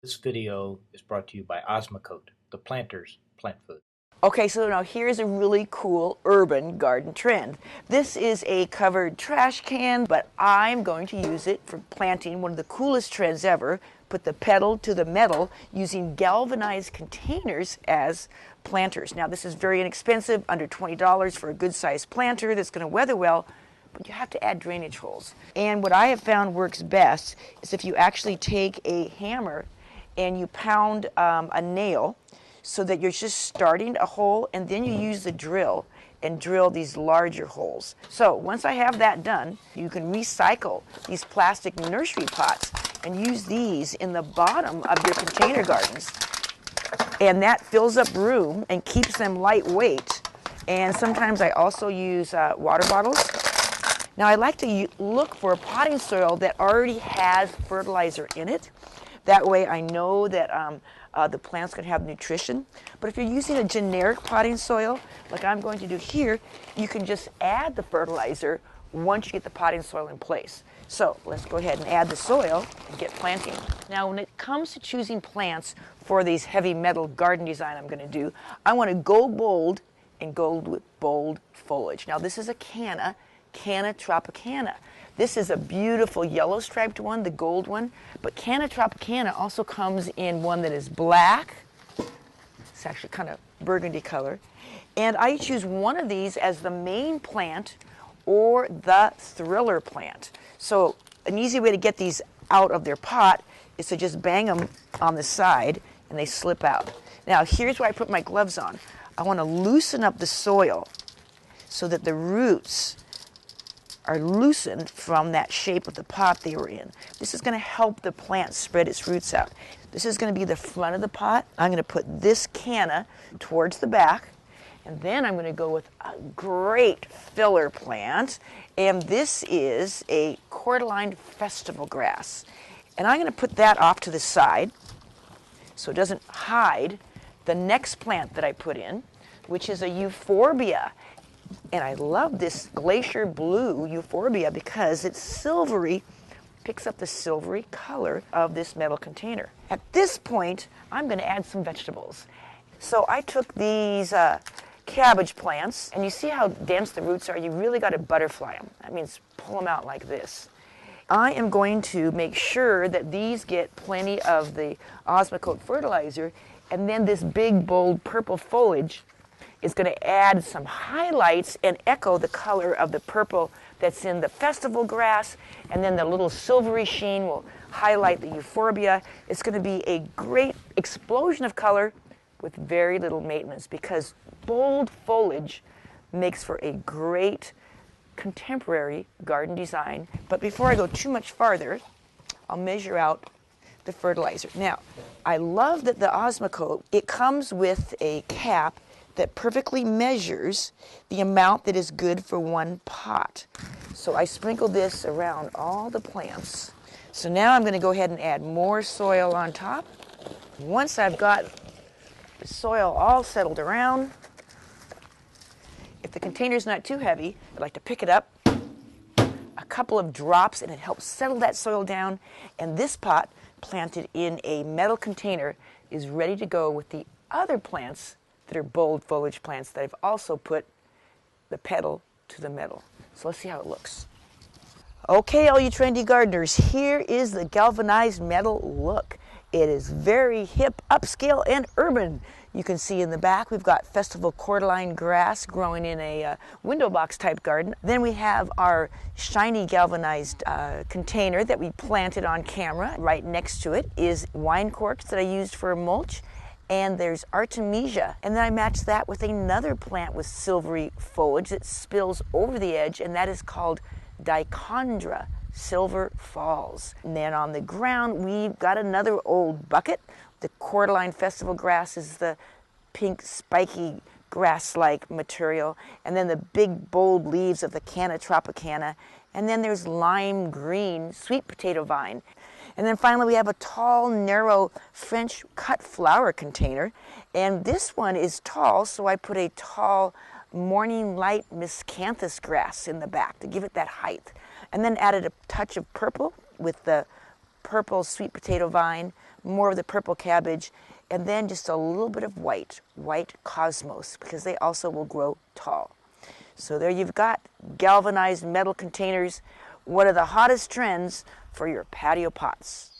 This video is brought to you by Osmocote, the planter's plant food. Okay, so now here's a really cool urban garden trend. This is a covered trash can, but I'm going to use it for planting one of the coolest trends ever. Put the pedal to the metal using galvanized containers as planters. Now this is very inexpensive, under $20 for a good sized planter that's going to weather well, but you have to add drainage holes. And what I have found works best is if you actually take a hammer and you pound a nail so that you're just starting a hole, and then you use the drill and drill these larger holes. So once I have that done, you can recycle these plastic nursery pots and use these in the bottom of your container gardens. And that fills up room and keeps them lightweight. And sometimes I also use water bottles. Now I like to look for a potting soil that already has fertilizer in it. That way I know that the plant's going to have nutrition. But if you're using a generic potting soil, like I'm going to do here, you can just add the fertilizer once you get the potting soil in place. So let's go ahead and add the soil and get planting. Now when it comes to choosing plants for these heavy metal garden design I'm going to do, I want to go bold and go with bold foliage. Now this is a Canna Tropicana. This is a beautiful yellow striped one, the gold one, but Canna Tropicana also comes in one that is black. It's actually kind of burgundy color. And I choose one of these as the main plant or the thriller plant. So an easy way to get these out of their pot is to just bang them on the side and they slip out. Now here's where I put my gloves on. I want to loosen up the soil so that the roots are loosened from that shape of the pot they were in. This is going to help the plant spread its roots out. This is going to be the front of the pot. I'm going to put this canna towards the back, and then I'm going to go with a great filler plant, and this is a cordyline festival grass. And I'm going to put that off to the side so it doesn't hide the next plant that I put in, which is a Euphorbia. And I love this glacier blue Euphorbia because it's silvery, picks up the silvery color of this metal container. At this point, I'm going to add some vegetables. So I took these cabbage plants, and you see how dense the roots are? You really got to butterfly them. That means pull them out like this. I am going to make sure that these get plenty of the Osmocote fertilizer, and then this big, bold purple foliage is going to add some highlights and echo the color of the purple that's in the festival grass, and then the little silvery sheen will highlight the Euphorbia. It's going to be a great explosion of color with very little maintenance because bold foliage makes for a great contemporary garden design. But before I go too much farther, I'll measure out the fertilizer. Now, I love that the Osmocote, it comes with a cap that perfectly measures the amount that is good for one pot. So I sprinkle this around all the plants. So now I'm going to go ahead and add more soil on top. Once I've got the soil all settled around, if the container's not too heavy, I like to pick it up, a couple of drops, and it helps settle that soil down. And this pot, planted in a metal container, is ready to go with the other plants that are bold foliage plants that I've also put the pedal to the metal. So let's see how it looks. Okay, all you trendy gardeners, here is the galvanized metal look. It is very hip, upscale, and urban. You can see in the back we've got festival cordyline grass growing in a window box type garden. Then we have our shiny galvanized container that we planted on camera. Right next to it is wine corks that I used for mulch. And there's Artemisia. And then I match that with another plant with silvery foliage that spills over the edge, and that is called Dichondra, Silver Falls. And then on the ground, we've got another old bucket. The cordyline festival grass is the pink, spiky, grass-like material. And then the big, bold leaves of the Canna Tropicana. And then there's lime green sweet potato vine. And then finally we have a tall, narrow French cut flower container. And this one is tall, so I put a tall morning light miscanthus grass in the back to give it that height. And then added a touch of purple with the purple sweet potato vine, more of the purple cabbage, and then just a little bit of white cosmos, because they also will grow tall. So there you've got galvanized metal containers, one of the hottest trends for your patio pots.